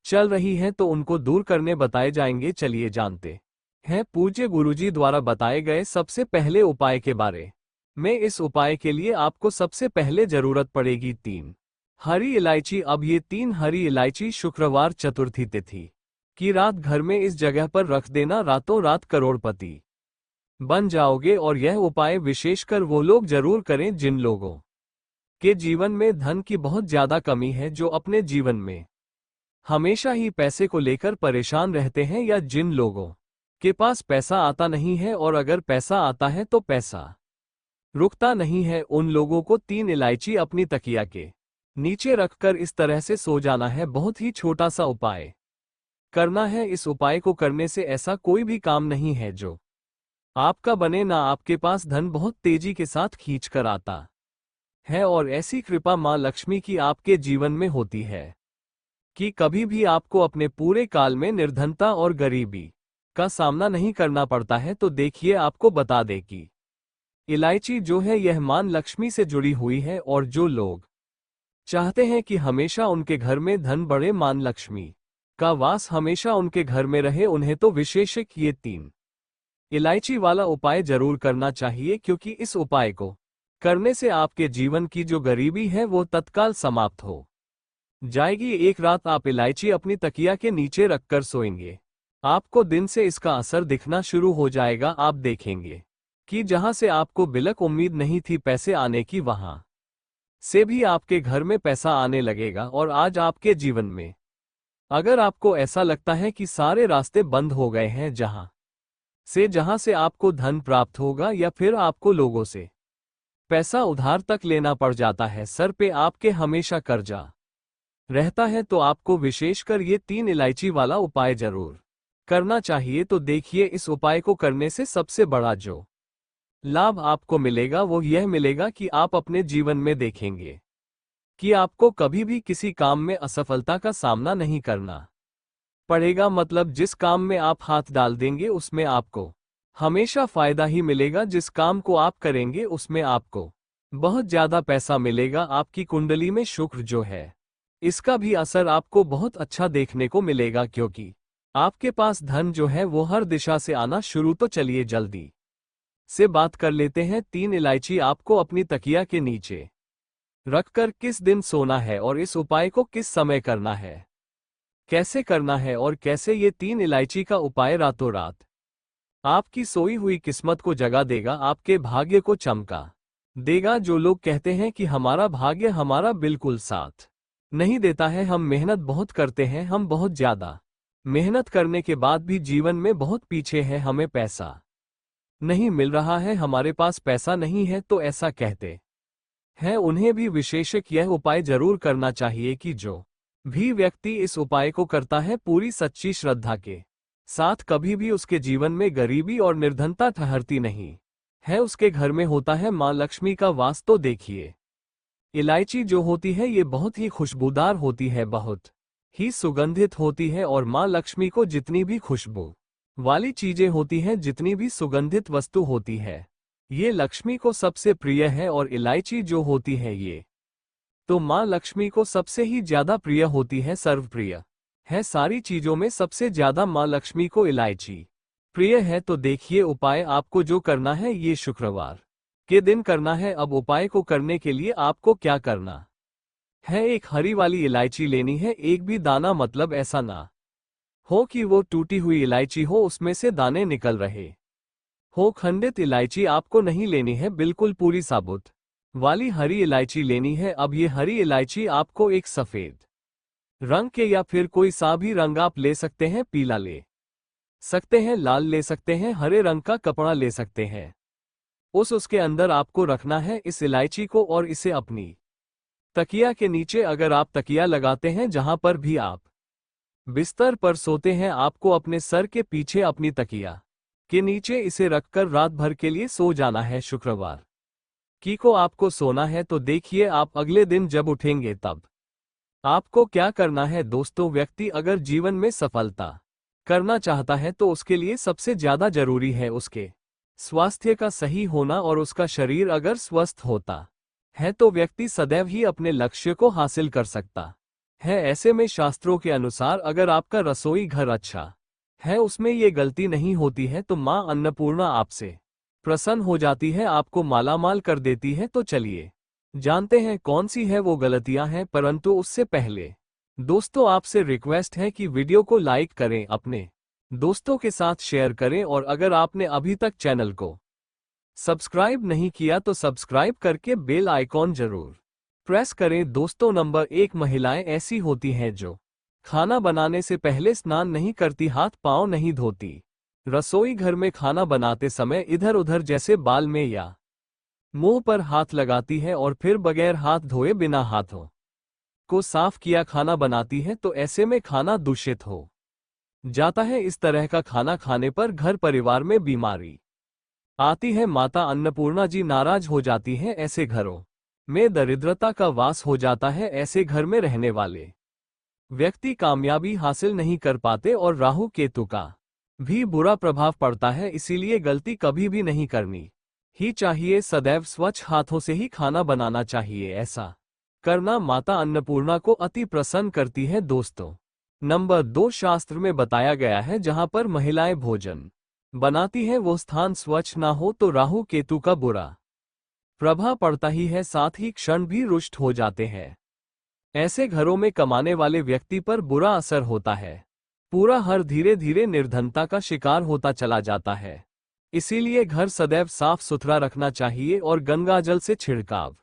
चल रही हैं, तो उनको दूर करने बताए जाएंगे। चलिए जानते हैं पूज्य गुरुजी द्वारा बताए गए सबसे पहले उपाय के बारे में। इस उपाय के लिए आपको सबसे पहले जरूरत पड़ेगी 3 हरी इलायची। अब ये 3 हरी इलायची शुक्रवार चतुर्थी तिथि की रात घर में इस जगह पर रख देना, रातों रात करोड़पति बन जाओगे। और यह उपाय विशेषकर वो लोग जरूर करें जिन लोगों के जीवन में धन की बहुत ज्यादा कमी है, जो अपने जीवन में हमेशा ही पैसे को लेकर परेशान रहते हैं, या जिन लोगों के पास पैसा आता नहीं है, और अगर पैसा आता है तो पैसा रुकता नहीं है। उन लोगों को 3 इलायची अपनी तकिया के नीचे रखकर इस तरह से सो जाना है। बहुत ही छोटा सा उपाय करना है। इस उपाय को करने से ऐसा कोई भी काम नहीं है जो आपका बने ना। आपके पास धन बहुत तेजी के साथ खींच कर आता है, और ऐसी कृपा मां लक्ष्मी की आपके जीवन में होती है कि कभी भी आपको अपने पूरे काल में निर्धनता और गरीबी का सामना नहीं करना पड़ता है। तो देखिए, आपको बता दें कि इलायची जो है यह मां लक्ष्मी से जुड़ी हुई है, और जो लोग चाहते हैं कि हमेशा उनके घर में धन बढ़े, मां लक्ष्मी का वास हमेशा उनके घर में रहे, उन्हें तो विशेषक ये 3 इलायची वाला उपाय जरूर करना चाहिए, क्योंकि इस उपाय को करने से आपके जीवन की जो गरीबी है वो तत्काल समाप्त हो जाएगी। एक रात आप इलायची अपनी तकिया के नीचे रखकर सोएंगे, आपको दिन से इसका असर दिखना शुरू हो जाएगा। आप देखेंगे कि जहां से आपको बिल्कुल उम्मीद नहीं थी पैसे आने की, वहां से भी आपके घर में पैसा आने लगेगा। और आज आपके जीवन में अगर आपको ऐसा लगता है कि सारे रास्ते बंद हो गए हैं, जहां से आपको धन प्राप्त होगा, या फिर आपको लोगों से पैसा उधार तक लेना पड़ जाता है, सर पे आपके हमेशा कर्जा रहता है, तो आपको विशेषकर ये 3 इलायची वाला उपाय जरूर करना चाहिए। तो देखिए, इस उपाय को करने से सबसे बड़ा जो लाभ आपको मिलेगा वो यह मिलेगा कि आप अपने जीवन में देखेंगे कि आपको कभी भी किसी काम में असफलता का सामना नहीं करना पड़ेगा। मतलब जिस काम में आप हाथ डाल देंगे उसमें आपको हमेशा फायदा ही मिलेगा। जिस काम को आप करेंगे उसमें आपको बहुत ज्यादा पैसा मिलेगा। आपकी कुंडली में शुक्र जो है इसका भी असर आपको बहुत अच्छा देखने को मिलेगा, क्योंकि आपके पास धन जो है वो हर दिशा से आना शुरू। तो चलिए जल्दी से बात कर लेते हैं। 3 इलायची आपको अपनी तकिया के नीचे रखकर किस दिन सोना है, और इस उपाय को किस समय करना है, कैसे करना है, और कैसे ये 3 इलायची का उपाय रातों रात आपकी सोई हुई किस्मत को जगा देगा, आपके भाग्य को चमका देगा। जो लोग कहते हैं कि हमारा भाग्य हमारा बिल्कुल साथ नहीं देता है, हम मेहनत बहुत करते हैं, हम बहुत ज्यादा मेहनत करने के बाद भी जीवन में बहुत पीछे हैं, हमें पैसा नहीं मिल रहा है, हमारे पास पैसा नहीं है, तो ऐसा कहते हैं उन्हें भी विशेषज्ञ यह उपाय जरूर करना चाहिए कि जो भी व्यक्ति इस उपाय को करता है पूरी सच्ची श्रद्धा के साथ, कभी भी उसके जीवन में गरीबी और निर्धनता ठहरती नहीं है, उसके घर में होता है मां लक्ष्मी का वास। तो देखिए, इलायची जो होती है ये बहुत ही खुशबूदार होती है, बहुत ही सुगंधित होती है, और मां लक्ष्मी को जितनी भी खुशबू वाली चीजें होती हैं, जितनी भी सुगंधित वस्तु होती है, ये लक्ष्मी को सबसे प्रिय है। और इलायची जो होती है ये तो मां लक्ष्मी को सबसे ही ज्यादा प्रिय होती है, सर्वप्रिय है। सारी चीजों में सबसे ज्यादा मां लक्ष्मी को इलायची प्रिय है। तो देखिए, उपाय आपको जो करना है ये शुक्रवार के दिन करना है। अब उपाय को करने के लिए आपको क्या करना है, एक हरी वाली इलायची लेनी है, एक भी दाना, मतलब ऐसा ना हो कि वो टूटी हुई इलायची हो, उसमें से दाने निकल रहे हो। खंडित इलायची आपको नहीं लेनी है, बिल्कुल पूरी साबुत वाली हरी इलायची लेनी है। अब ये हरी इलायची आपको एक सफेद रंग के या फिर कोई सा भी रंग आप ले सकते हैं, पीला ले सकते हैं, लाल ले सकते हैं, हरे रंग का कपड़ा ले सकते हैं। उसके अंदर आपको रखना है इस इलायची को, और इसे अपनी तकिया के नीचे, अगर आप तकिया लगाते हैं, जहां पर भी आप बिस्तर पर सोते हैं, आपको अपने सर के पीछे अपनी तकिया के नीचे इसे रखकर रात भर के लिए सो जाना है। शुक्रवार को आपको सोना है। तो देखिए, आप अगले दिन जब उठेंगे तब आपको क्या करना है दोस्तों। व्यक्ति अगर जीवन में सफलता करना चाहता है तो उसके लिए सबसे ज्यादा जरूरी है उसके स्वास्थ्य का सही होना, और उसका शरीर अगर स्वस्थ होता है तो व्यक्ति सदैव ही अपने लक्ष्य को हासिल कर सकता है। ऐसे में शास्त्रों के अनुसार अगर आपका रसोई घर अच्छा है, उसमें ये गलती नहीं होती है, तो मां अन्नपूर्णा आपसे प्रसन्न हो जाती है, आपको मालामाल कर देती है। तो चलिए जानते हैं कौन सी है वो गलतियां हैं, परंतु उससे पहले दोस्तों आपसे रिक्वेस्ट है कि वीडियो को लाइक करें, अपने दोस्तों के साथ शेयर करें, और अगर आपने अभी तक चैनल को सब्सक्राइब नहीं किया तो सब्सक्राइब करके बेल आइकॉन जरूर प्रेस करें। दोस्तों, नंबर 1, महिलाएं ऐसी होती हैं जो खाना बनाने से पहले स्नान नहीं करती, हाथ पांव नहीं धोती, रसोई घर में खाना बनाते समय इधर उधर जैसे बाल में या मुंह पर हाथ लगाती है, और फिर बगैर हाथ धोए बिना हाथों को साफ किया खाना बनाती है। तो ऐसे में खाना दूषित हो जाता है। इस तरह का खाना खाने पर घर परिवार में बीमारी आती है। माता अन्नपूर्णा जी नाराज हो जाती हैं, ऐसे घरों में दरिद्रता का वास हो जाता है। ऐसे घर में रहने वाले व्यक्ति कामयाबी हासिल नहीं कर पाते, और राहु केतु का भी बुरा प्रभाव पड़ता है। इसीलिए गलती कभी भी नहीं करनी ही चाहिए, सदैव स्वच्छ हाथों से ही खाना बनाना चाहिए। ऐसा करना माता अन्नपूर्णा को अति प्रसन्न करती है। दोस्तों, नंबर 2, शास्त्र में बताया गया है जहां पर महिलाएं भोजन बनाती हैं वो स्थान स्वच्छ ना हो तो राहु केतु का बुरा प्रभाव पड़ता ही है, साथ ही क्षण भी रुष्ट हो जाते हैं। ऐसे घरों में कमाने वाले व्यक्ति पर बुरा असर होता है, पूरा हर धीरे धीरे निर्धनता का शिकार होता चला जाता है। इसीलिए घर सदैव साफ सुथरा रखना चाहिए और गंगा जल से छिड़काव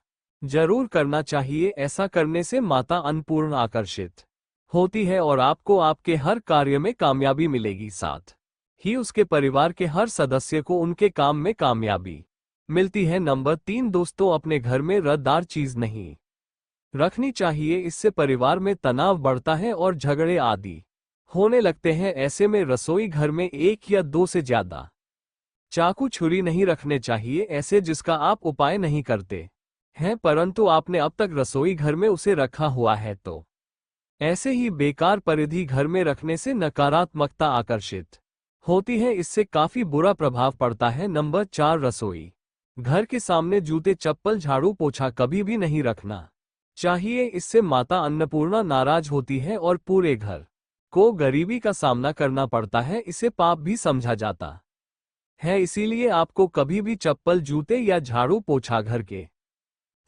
जरूर करना चाहिए। ऐसा करने से माता अन्नपूर्णा आकर्षित होती है और आपको आपके हर कार्य में कामयाबी मिलेगी, साथ ही उसके परिवार के हर सदस्य को उनके काम में कामयाबी मिलती है। नंबर 3, दोस्तों अपने घर में रद्दार चीज नहीं रखनी चाहिए, इससे परिवार में तनाव बढ़ता है और झगड़े आदि होने लगते हैं। ऐसे में रसोई घर में 1 या 2 से ज्यादा चाकू छुरी नहीं रखने चाहिए, ऐसे जिसका आप उपाय नहीं करते हैं परंतु आपने अब तक रसोई घर में उसे रखा हुआ है। तो ऐसे ही बेकार परिधि घर में रखने से नकारात्मकता आकर्षित होती है, इससे काफी बुरा प्रभाव पड़ता है। नंबर 4, रसोई घर के सामने जूते चप्पल झाड़ू पोछा कभी भी नहीं रखना चाहिए, इससे माता अन्नपूर्णा नाराज होती है और पूरे घर को गरीबी का सामना करना पड़ता है। इसे पाप भी समझा जाता है, इसीलिए आपको कभी भी चप्पल जूते या झाड़ू पोछा घर के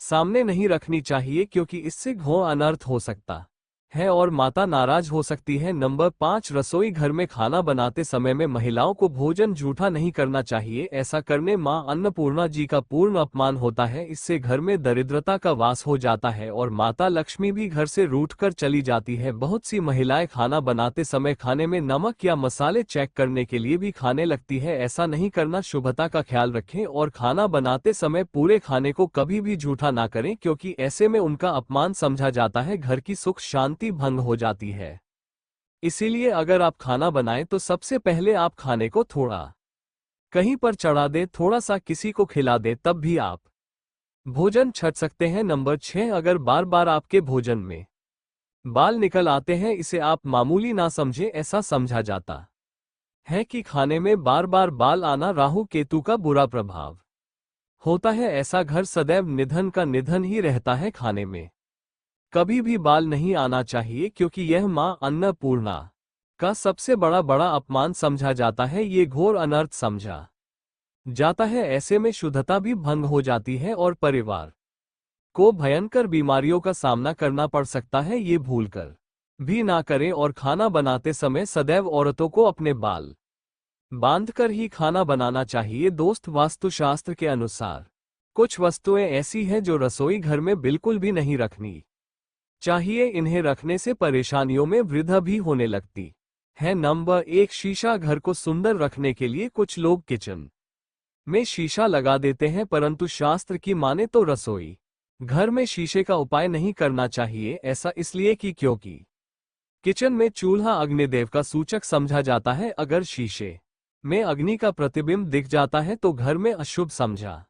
सामने नहीं रखनी चाहिए, क्योंकि इससे घोर अनर्थ हो सकता है और माता नाराज हो सकती है। नंबर 5, रसोई घर में खाना बनाते समय में महिलाओं को भोजन जूठा नहीं करना चाहिए। ऐसा करने मां अन्नपूर्णा जी का पूर्ण अपमान होता है। इससे घर में दरिद्रता का वास हो जाता है और माता लक्ष्मी भी घर से रूठकर चली जाती है। बहुत सी महिलाएं खाना बनाते समय खाने में नमक या मसाले चेक करने के लिए भी खाने लगती है। ऐसा नहीं करना, शुभता का ख्याल रखें और खाना बनाते समय पूरे खाने को कभी भी जूठा ना करें, क्योंकि ऐसे में उनका अपमान समझा जाता है, घर की सुख शांति भंग हो जाती है। इसीलिए अगर आप खाना बनाएं तो सबसे पहले आप खाने को थोड़ा कहीं पर चढ़ा दे, थोड़ा सा किसी को खिला दे, तब भी आप भोजन छक सकते हैं। नंबर 6, अगर बार बार आपके भोजन में बाल निकल आते हैं, इसे आप मामूली ना समझें। ऐसा समझा जाता है कि खाने में बार बार बाल आना राहु केतु का बुरा प्रभाव होता है। ऐसा घर सदैव निधन का निधन ही रहता है। खाने में कभी भी बाल नहीं आना चाहिए, क्योंकि यह मां अन्नपूर्णा का सबसे बड़ा अपमान समझा जाता है। ये घोर अनर्थ समझा जाता है। ऐसे में शुद्धता भी भंग हो जाती है और परिवार को भयंकर बीमारियों का सामना करना पड़ सकता है। ये भूलकर भी ना करें और खाना बनाते समय सदैव औरतों को अपने बाल बांधकर ही खाना बनाना चाहिए। दोस्त, वास्तुशास्त्र के अनुसार कुछ वस्तुएं ऐसी हैं जो रसोई घर में बिल्कुल भी नहीं रखनी चाहिए। इन्हें रखने से परेशानियों में वृद्धि भी होने लगती है। नंबर 1, शीशा। घर को सुंदर रखने के लिए कुछ लोग किचन में शीशा लगा देते हैं, परंतु शास्त्र की माने तो रसोई घर में शीशे का उपाय नहीं करना चाहिए। ऐसा इसलिए कि क्योंकि किचन में चूल्हा अग्निदेव का सूचक समझा जाता है। अगर शीशे में अग्नि का प्रतिबिंब दिख जाता है तो घर में अशुभ समझा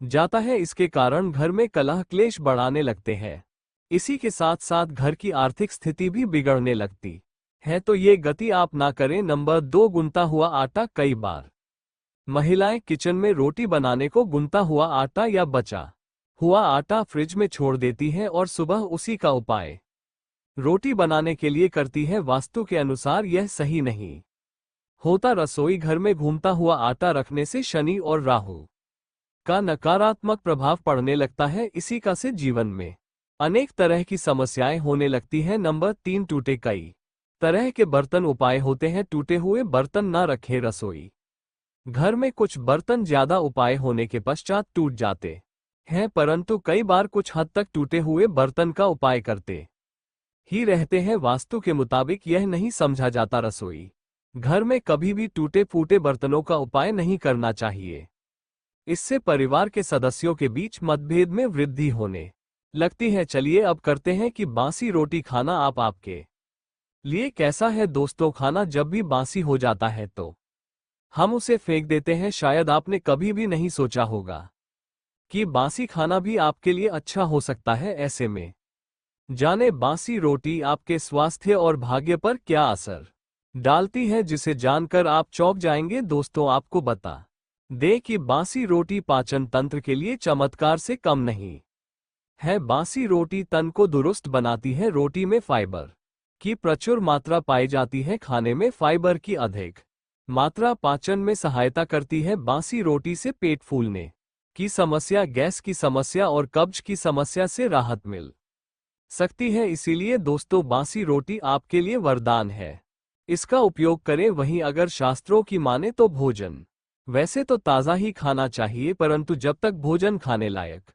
जाता है। इसके कारण घर में कलह क्लेश बढ़ाने लगते हैं। इसी के साथ साथ घर की आर्थिक स्थिति भी बिगड़ने लगती है, तो ये गति आप ना करें। नंबर 2, गुनता हुआ आटा। कई बार महिलाएं किचन में रोटी बनाने को गुनता हुआ आटा या बचा हुआ आटा फ्रिज में छोड़ देती हैं और सुबह उसी का उपाय रोटी बनाने के लिए करती है। वास्तु के अनुसार यह सही नहीं होता। रसोई घर में घूमता हुआ आटा रखने से शनि और राहु का नकारात्मक प्रभाव पड़ने लगता है। इसी का से जीवन में अनेक तरह की समस्याएं होने लगती हैं। नंबर 3, टूटे। कई तरह के बर्तन उपाय होते हैं। टूटे हुए बर्तन ना रखें। रसोई घर में कुछ बर्तन ज्यादा उपाय होने के पश्चात टूट जाते हैं, परंतु कई बार कुछ हद तक टूटे हुए बर्तन का उपाय करते ही रहते हैं। वास्तु के मुताबिक यह नहीं समझा जाता रसोई घर में कभी भी टूटे फूटे बर्तनों का उपाय नहीं करना चाहिए। इससे परिवार के सदस्यों के बीच मतभेद में वृद्धि होने लगती है। चलिए अब करते हैं कि बासी रोटी खाना आप आपके लिए कैसा है। दोस्तों, खाना जब भी बासी हो जाता है तो हम उसे फेंक देते हैं। शायद आपने कभी भी नहीं सोचा होगा कि बासी खाना भी आपके लिए अच्छा हो सकता है। ऐसे में जाने बासी रोटी आपके स्वास्थ्य और भाग्य पर क्या असर डालती है, जिसे जानकर आप चौंक जाएंगे। दोस्तों, आपको बता दें कि बासी रोटी पाचन तंत्र के लिए चमत्कार से कम नहीं है। बासी रोटी तन को दुरुस्त बनाती है। रोटी में फाइबर की प्रचुर मात्रा पाई जाती है। खाने में फाइबर की अधिक मात्रा पाचन में सहायता करती है। बासी रोटी से पेट फूलने की समस्या, गैस की समस्या और कब्ज की समस्या से राहत मिल सकती है। इसीलिए दोस्तों, बासी रोटी आपके लिए वरदान है। इसका उपयोग करें। वहीं अगर शास्त्रों की माने तो भोजन वैसे तो ताज़ा ही खाना चाहिए, परंतु जब तक भोजन खाने लायक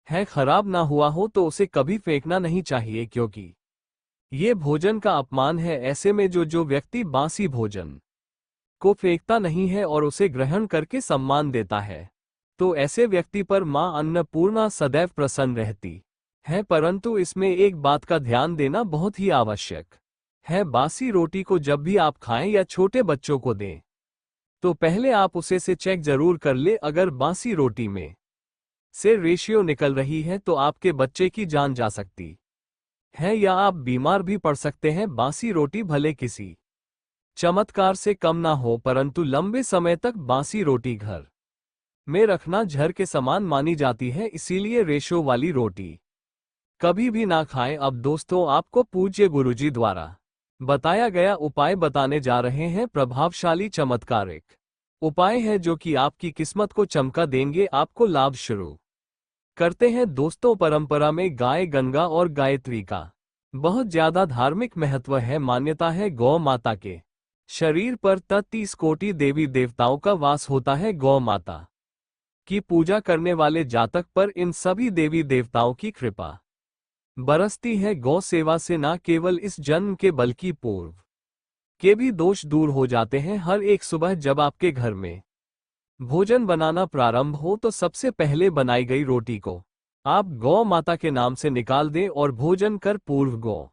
है, खराब ना हुआ हो, तो उसे कभी फेंकना नहीं चाहिए, क्योंकि ये भोजन का अपमान है। ऐसे में जो व्यक्ति बासी भोजन को फेंकता नहीं है और उसे ग्रहण करके सम्मान देता है, तो ऐसे व्यक्ति पर मां अन्नपूर्णा सदैव प्रसन्न रहती है। परंतु इसमें एक बात का ध्यान देना बहुत ही आवश्यक है। बासी रोटी को जब भी आप खाएं या छोटे बच्चों को दें, तो पहले आप उसे से चेक जरूर कर ले। अगर बासी रोटी में से रेशियो निकल रही है तो आपके बच्चे की जान जा सकती है या आप बीमार भी पड़ सकते हैं। बासी रोटी भले किसी चमत्कार से कम ना हो, परंतु लंबे समय तक बासी रोटी घर में रखना जहर के समान मानी जाती है। इसीलिए रेशो वाली रोटी कभी भी ना खाएं। अब दोस्तों, आपको पूज्य गुरुजी द्वारा बताया गया उपाय बताने जा रहे हैं। प्रभावशाली चमत्कारिक उपाय है जो कि आपकी किस्मत को चमका देंगे। आपको लाभ शुरू करते हैं। दोस्तों, परंपरा में गाय गंगा और गायत्री का बहुत ज्यादा धार्मिक महत्व है। मान्यता है गौ माता के शरीर पर 33 कोटि देवी देवताओं का वास होता है। गौ माता की पूजा करने वाले जातक पर इन सभी देवी देवताओं की कृपा बरसती है। गौ सेवा से न केवल इस जन्म के बल्कि पूर्व के भी दोष दूर हो जाते हैं। हर एक सुबह जब आपके घर में भोजन बनाना प्रारंभ हो तो सबसे पहले बनाई गई रोटी को आप गौ माता के नाम से निकाल दें और भोजन कर पूर्व गौ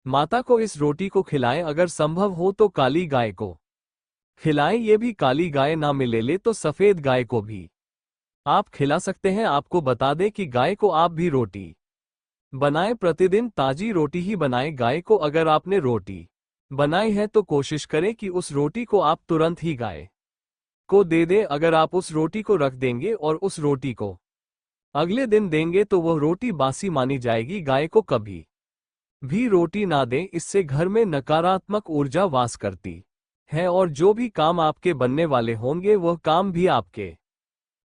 माता को इस रोटी को खिलाएं। अगर संभव हो तो काली गाय को खिलाएं। ये भी काली गाय ना मिले तो सफेद गाय को भी आप खिला सकते हैं। आपको बता दें कि गाय को आप भी रोटी बनाएं। प्रतिदिन ताजी रोटी ही बनाएं। गाय को अगर आपने रोटी बनाई है तो कोशिश करें कि उस रोटी को आप तुरंत ही गाय को दे दें। अगर आप उस रोटी को रख देंगे और उस रोटी को अगले दिन देंगे तो वह रोटी बासी मानी जाएगी। गाय को कभी भी रोटी ना दें, इससे घर में नकारात्मक ऊर्जा वास करती है और जो भी काम आपके बनने वाले होंगे वह काम भी आपके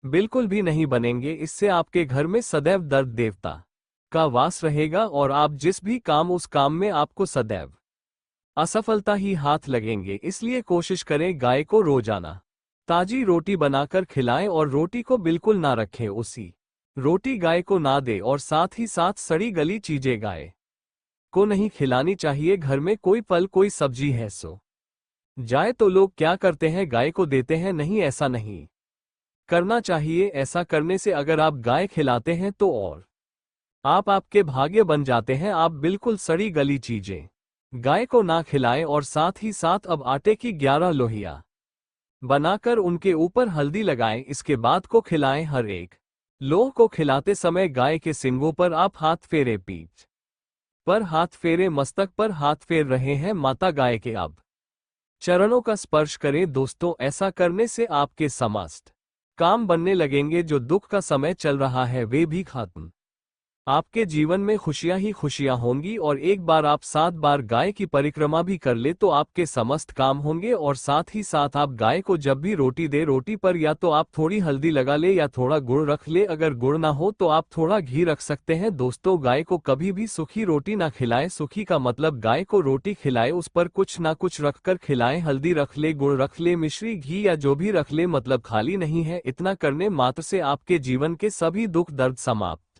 बिल्कुल भी नहीं बनेंगे। इससे आपके घर में सदैव दर्द देवता का वास रहेगा और आप जिस भी काम उस काम में आपको सदैव असफलता ही हाथ लगेंगे। इसलिए कोशिश करें गाय को रोजाना ताजी रोटी बनाकर खिलाएं और रोटी को बिल्कुल ना रखें। उसी रोटी गाय को ना दे और साथ ही साथ सड़ी गली चीजें गाय को नहीं खिलानी चाहिए। घर में कोई फल कोई सब्जी है सो जाए तो लोग क्या करते हैं, गाय को देते हैं। नहीं, ऐसा नहीं करना चाहिए। ऐसा करने से अगर आप गाय खिलाते हैं तो और आपके भाग्य बन जाते हैं। आप बिल्कुल सड़ी गली चीजें गाय को ना खिलाएं और साथ ही साथ अब आटे की 11 लोहिया बनाकर उनके ऊपर हल्दी लगाएं। इसके बाद को खिलाएं। हर एक लोह को खिलाते समय गाय के सींगों पर आप हाथ फेरे, पीठ पर हाथ फेरे, मस्तक पर हाथ फेर रहे हैं। माता गाय के अब चरणों का स्पर्श करें। दोस्तों, ऐसा करने से आपके समस्त काम बनने लगेंगे। जो दुख का समय चल रहा है वे भी खत्म। आपके जीवन में खुशियां ही खुशियां होंगी। और एक बार आप 7 बार गाय की परिक्रमा भी कर ले तो आपके समस्त काम होंगे। और साथ ही साथ आप गाय को जब भी रोटी दे, रोटी पर या तो आप थोड़ी हल्दी लगा ले या थोड़ा गुड़ रख ले। अगर गुड़ ना हो तो आप थोड़ा घी रख सकते हैं। दोस्तों, गाय को कभी भी सूखी रोटी ना खिलाएं। सूखी का मतलब गाय को रोटी खिलाए, उस पर कुछ ना कुछ रखकर खिलाएं। हल्दी रख ले, गुड़ रख ले, मिश्री, घी या जो भी रख ले, मतलब खाली नहीं है। इतना करने मात्र से आपके जीवन के सभी दुख दर्द समाप्त